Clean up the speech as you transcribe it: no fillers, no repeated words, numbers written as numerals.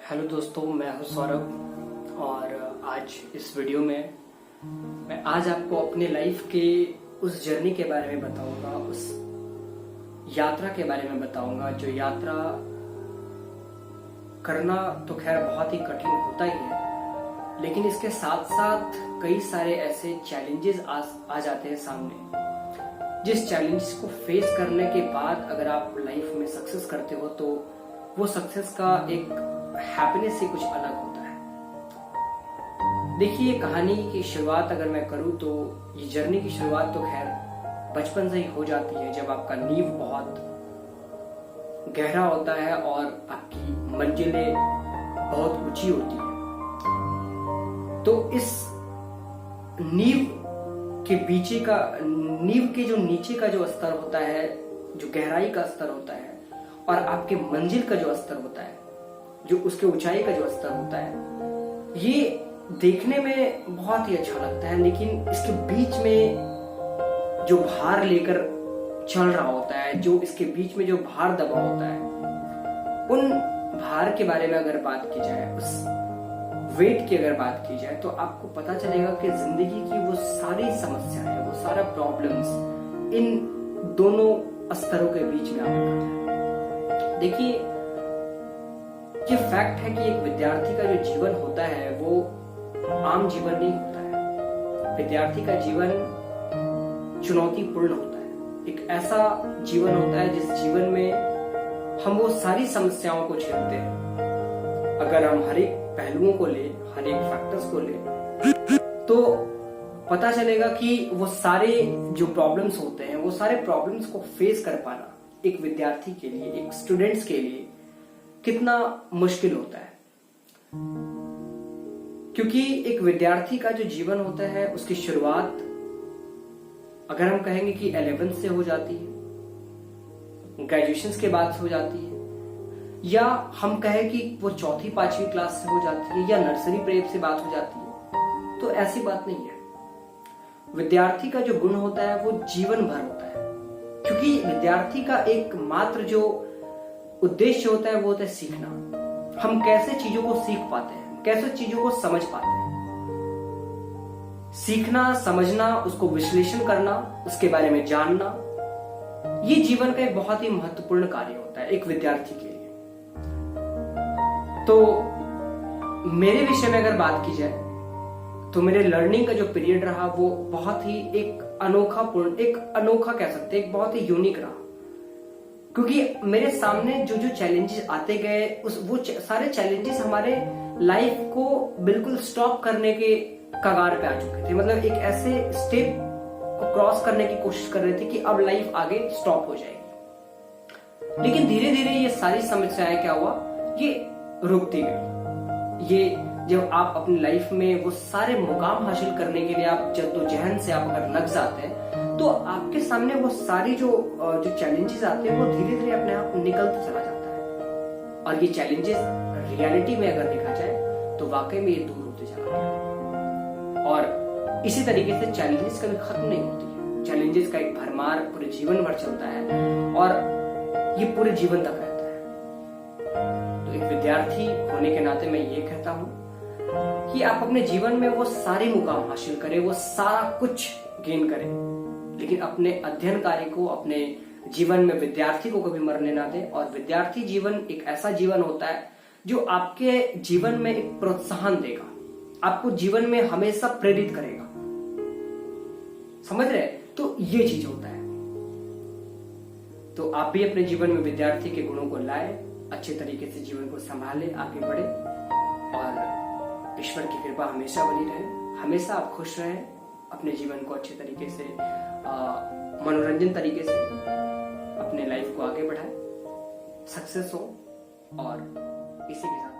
Hello दोस्तों, मैं हूं सौरभ और आज इस वीडियो में मैं आज आपको अपने लाइफ के उस जर्नी के बारे में बताऊंगा, उस यात्रा के बारे में बताऊंगा जो यात्रा करना तो खैर बहुत ही कठिन होता ही है, लेकिन इसके साथ साथ कई सारे ऐसे चैलेंजेस आ जाते हैं सामने, जिस चैलेंजेस को फेस करने के बाद अगर आप लाइफ में सक्सेस करते हो तो वो सक्सेस का एक हैप्पीनेस ही कुछ अलग होता है। देखिए, कहानी की शुरुआत अगर मैं करूं तो ये जर्नी की शुरुआत तो खैर बचपन से ही हो जाती है, जब आपका नींव बहुत गहरा होता है और आपकी मंजिलें बहुत ऊंची होती है। तो इस नींव के जो नीचे का जो स्तर होता है, जो गहराई का स्तर होता है, और आपके मंजिल का जो स्तर होता है, जो उसके ऊंचाई का जो स्तर होता है, ये देखने में बहुत ही अच्छा लगता है, लेकिन इसके बीच में जो भार लेकर चल रहा होता है, जो इसके बीच में जो भार दबा होता है, उन भार के बारे में अगर बात की जाए, उस वेट की अगर बात की जाए, तो आपको पता चलेगा कि जिंदगी की वो सारी समस्याएं, वो सारा प्रॉब्लम्स इन दोनों स्तरों के बीच में आकर खड़ा है। देखिए, ये फैक्ट है कि एक विद्यार्थी का जो जीवन होता है वो आम जीवन नहीं होता है। विद्यार्थी का जीवन चुनौतीपूर्ण होता है, एक ऐसा जीवन होता है जिस जीवन में हम वो सारी समस्याओं को झेलते हैं। अगर हम हर एक पहलुओं को ले, हर एक फैक्टर्स को ले, तो पता चलेगा कि वो सारे जो प्रॉब्लम्स होते हैं, वो सारे प्रॉब्लम्स को फेस कर पाना एक विद्यार्थी के लिए, एक स्टूडेंट्स के लिए कितना मुश्किल होता है। क्योंकि एक विद्यार्थी का जो जीवन होता है, उसकी शुरुआत अगर हम कहेंगे कि 11th से हो जाती है, ग्रेजुएशन के बाद से हो जाती है, या हम कहें कि वो 4th 5वीं क्लास से हो जाती है, या नर्सरी प्रेप से बात हो जाती है, तो ऐसी बात नहीं है। विद्यार्थी का जो गुण होता है वो जीवन भर होता है, क्योंकि विद्यार्थी का एकमात्र जो उद्देश्य होता है वो होता है सीखना। हम कैसे चीजों को सीख पाते हैं, कैसे चीजों को समझ पाते हैं। सीखना, समझना, उसको विश्लेषण करना, उसके बारे में जानना, ये जीवन का एक बहुत ही महत्वपूर्ण कार्य होता है एक विद्यार्थी के लिए। तो मेरे विषय में अगर बात की जाए तो मेरे लर्निंग का जो पीरियड रहा वो बहुत ही एक अनोखा कह सकते हैं, एक बहुत ही यूनिक रहा। क्योंकि मेरे सामने जो जो चैलेंजेस आते गए, वो सारे चैलेंजेस हमारे लाइफ को बिल्कुल स्टॉप करने के कगार पे आ चुके थे। मतलब एक ऐसे स्टेप को क्रॉस करने की कोशिश कर रहे थे कि अब लाइफ आगे स्टॉप हो जाएगी। लेकिन धीरे धीरे ये सारी समस्याएं क्या हुआ, ये रुकती गई। ये जब आप अपनी लाइफ में वो सारे मुकाम हासिल करने के लिए आप जद्दोजहद से आप अगर लग जाते हैं, तो आपके सामने वो सारी जो चैलेंजेस आते हैं वो धीरे धीरे अपने आप निकलते चला जाता है। और ये चैलेंजेस रियलिटी में अगर देखा जाए तो वाकई में ये दूर होते चला गया। और इसी तरीके से चैलेंजेस कभी खत्म नहीं होती है। चैलेंजेस का एक भरमार पूरे जीवन भर चलता है और ये पूरे जीवन तक रहता है। तो एक विद्यार्थी होने के नाते मैं ये कहता हूं कि आप अपने जीवन में वो सारे मुकाम हासिल करें, वो सारा कुछ गेन करें, लेकिन अपने अध्ययन कार्य को, अपने जीवन में विद्यार्थी को कभी मरने ना दें। और विद्यार्थी जीवन एक ऐसा जीवन होता है जो आपके जीवन में एक प्रोत्साहन देगा, आपको जीवन में हमेशा प्रेरित करेगा। समझ रहे? तो ये चीज होता है। तो आप भी अपने जीवन में विद्यार्थी के गुणों को लाए, अच्छे तरीके से जीवन को संभाले, आगे बढ़े, और ईश्वर की कृपा हमेशा बनी रहे। हमेशा आप खुश रहें, अपने जीवन को अच्छे तरीके से, मनोरंजन तरीके से अपने लाइफ को आगे बढ़ाएं, सक्सेस हो। और इसी के साथ